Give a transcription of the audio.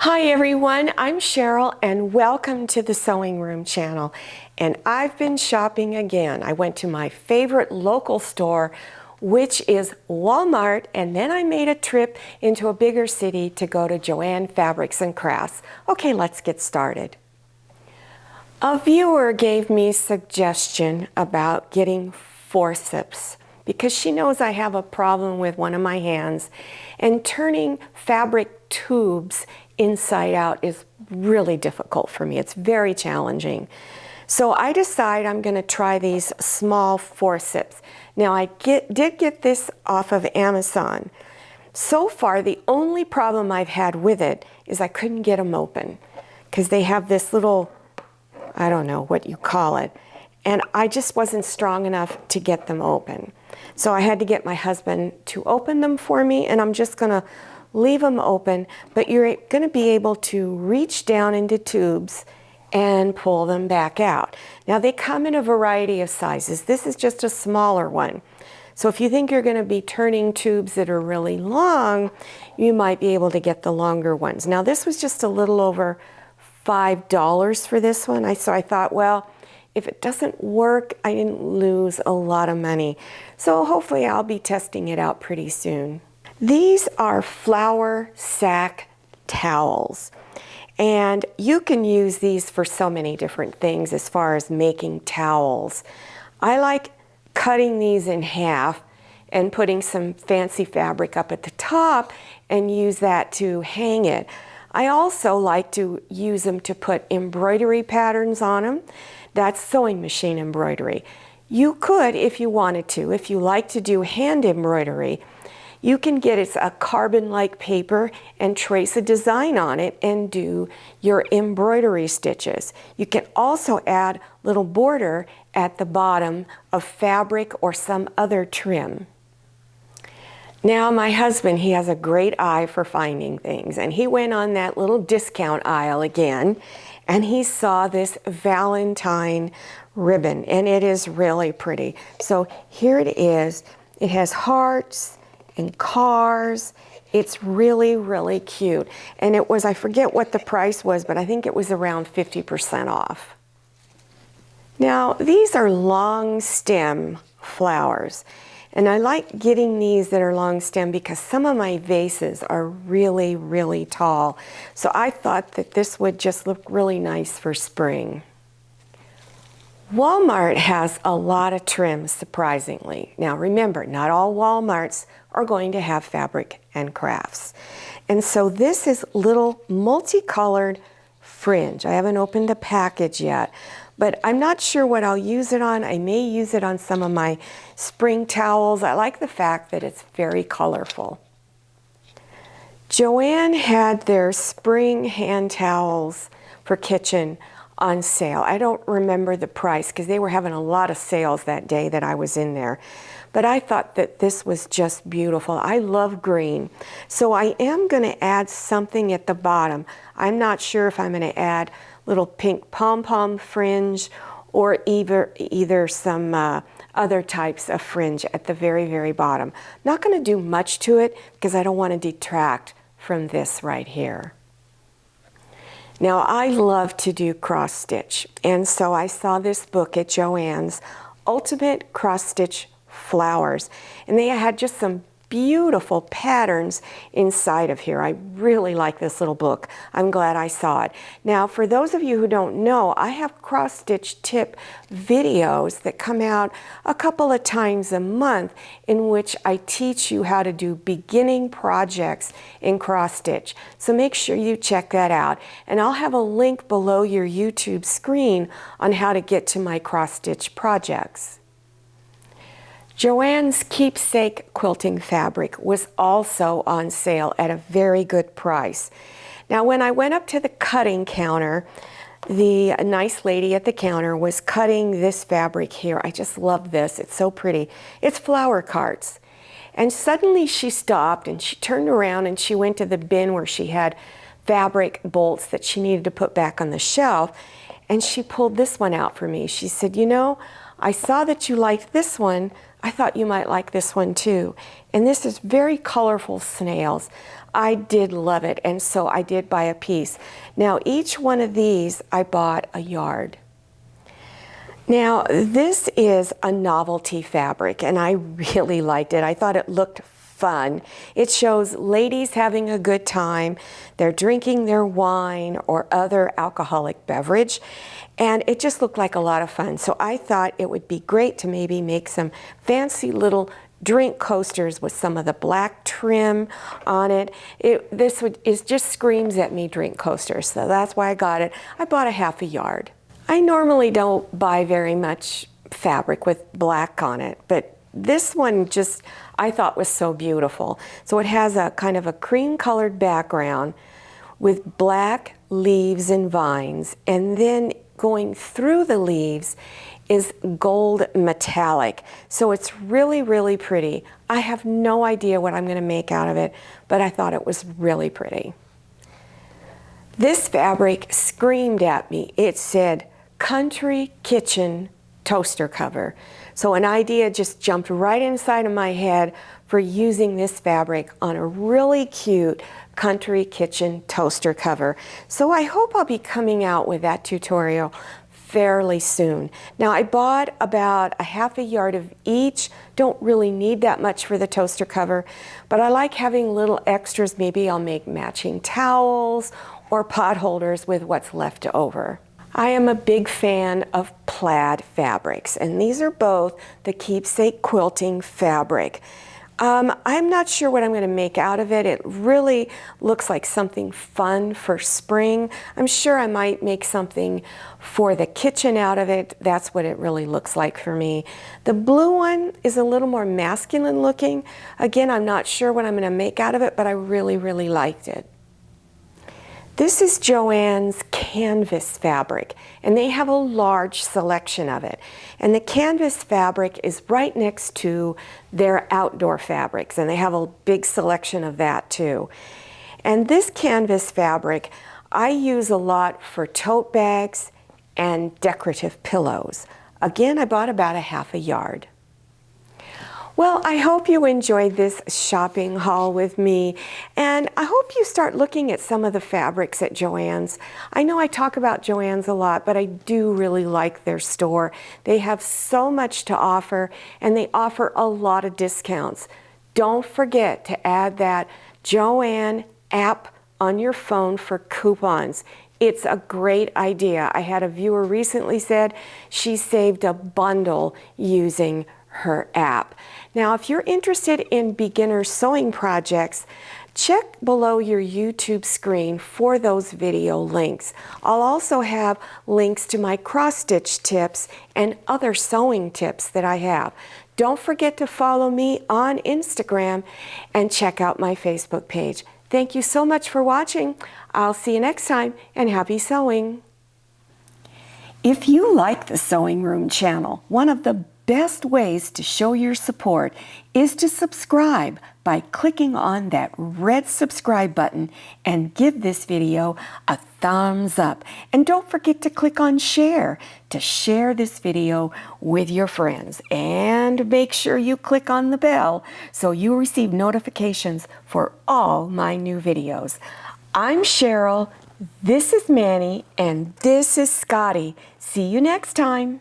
Hi everyone, I'm Cheryl and welcome to the Sewing Room channel. And I've been shopping again. I went to my favorite local store, which is Walmart, and then I made a trip into a bigger city to go to Joann Fabrics and Crafts. Okay, let's get started. A viewer gave me a suggestion about getting forceps because she knows I have a problem with one of my hands, and turning fabric tubes inside out is really difficult for me. It's very challenging. So I decide I'm going to try these small forceps. Now I did get this off of Amazon. So far the only problem I've had with it is I couldn't get them open because they have this little, I don't know what you call it, and I just wasn't strong enough to get them open. So I had to get my husband to open them for me, and I'm just going to leave them open, but you're going to be able to reach down into tubes and pull them back out. Now they come in a variety of sizes. This is just a smaller one. So if you think you're going to be turning tubes that are really long, you might be able to get the longer ones. Now this was just a little over $5 for this one. So I thought, well, if it doesn't work, I didn't lose a lot of money. So hopefully I'll be testing it out pretty soon. These are flour sack towels, and you can use these for so many different things as far as making towels. I like cutting these in half and putting some fancy fabric up at the top and use that to hang it. I also like to use them to put embroidery patterns on them. That's sewing machine embroidery. You could, if you wanted to, if you like to do hand embroidery, you can get a carbon-like paper and trace a design on it and do your embroidery stitches. You can also add little border at the bottom of fabric or some other trim. Now my husband, he has a great eye for finding things, and he went on that little discount aisle again, and he saw this Valentine ribbon, and it is really pretty. So here it is. It has hearts and cars. It's really, really cute. And it was, I forget what the price was, but I think it was around 50% off. Now, these are long stem flowers. And I like getting these that are long stem because some of my vases are really, really tall. So I thought that this would just look really nice for spring. Walmart has a lot of trims, surprisingly. Now remember, not all Walmarts are going to have fabric and crafts. And so this is little multicolored fringe. I haven't opened the package yet, but I'm not sure what I'll use it on. I may use it on some of my spring towels. I like the fact that it's very colorful. Joann had their spring hand towels for kitchen on sale. I don't remember the price because they were having a lot of sales that day that I was in there. But I thought that this was just beautiful. I love green. So I am going to add something at the bottom. I'm not sure if I'm going to add little pink pom-pom fringe or either some other types of fringe at the very, very bottom. Not going to do much to it because I don't want to detract from this right here. Now I love to do cross stitch, and so I saw this book at Joann's, Ultimate Cross Stitch Flowers, and they had just some beautiful patterns inside of here. I really like this little book. I'm glad I saw it. Now for those of you who don't know, I have cross stitch tip videos that come out a couple of times a month in which I teach you how to do beginning projects in cross stitch. So make sure you check that out, and I'll have a link below your YouTube screen on how to get to my cross stitch projects. Joann's Keepsake Quilting Fabric was also on sale at a very good price. Now when I went up to the cutting counter, the nice lady at the counter was cutting this fabric here. I just love this. It's so pretty. It's flower carts. And suddenly she stopped and she turned around and she went to the bin where she had fabric bolts that she needed to put back on the shelf, and she pulled this one out for me. She said, you know, I saw that you liked this one. I thought you might like this one too. And this is very colorful snails. I did love it, and so I did buy a piece. Now each one of these I bought a yard. Now this is a Novelty Fabric, and I really liked it. I thought it looked fun. It shows ladies having a good time. They're drinking their wine or other alcoholic beverage, and it just looked like a lot of fun. So I thought it would be great to maybe make some fancy little drink coasters with some of the black trim on it. It just screams at me drink coasters, so that's why I got it. I bought a half a yard. I normally don't buy very much fabric with black on it, but this one just I thought was so beautiful. So it has a kind of a cream colored background with black leaves and vines, and then going through the leaves is gold metallic. So it's really, really pretty. I have no idea what I'm going to make out of it, but I thought it was really pretty. This fabric screamed at me. It said, "Country Kitchen Toaster Cover." So an idea just jumped right inside of my head for using this fabric on a really cute country kitchen toaster cover. So I hope I'll be coming out with that tutorial fairly soon. Now I bought about a half a yard of each. Don't really need that much for the toaster cover, but I like having little extras. Maybe I'll make matching towels or pot holders with what's left over. I am a big fan of plaid fabrics, and these are both the Keepsake Quilting Fabric. I'm not sure what I'm going to make out of it. It really looks like something fun for spring. I'm sure I might make something for the kitchen out of it. That's what it really looks like for me. The blue one is a little more masculine looking. Again, I'm not sure what I'm going to make out of it, but I really, really liked it. This is Joann's canvas fabric, and they have a large selection of it. And the canvas fabric is right next to their outdoor fabrics, and they have a big selection of that too. And this canvas fabric I use a lot for tote bags and decorative pillows. Again, I bought about a half a yard. Well, I hope you enjoyed this shopping haul with me, and I hope you start looking at some of the fabrics at Joann's. I know I talk about Joann's a lot, but I do really like their store. They have so much to offer, and they offer a lot of discounts. Don't forget to add that Joann app on your phone for coupons. It's a great idea. I had a viewer recently said she saved a bundle using her app. Now, if you're interested in beginner sewing projects, check below your YouTube screen for those video links. I'll also have links to my cross-stitch tips and other sewing tips that I have. Don't forget to follow me on Instagram and check out my Facebook page. Thank you so much for watching. I'll see you next time, and happy sewing. If you like the Sewing Room channel, one of the best ways to show your support is to subscribe by clicking on that red subscribe button and give this video a thumbs up. And don't forget to click on share to share this video with your friends. And make sure you click on the bell so you receive notifications for all my new videos. I'm Cheryl, this is Manny, and this is Scotty. See you next time.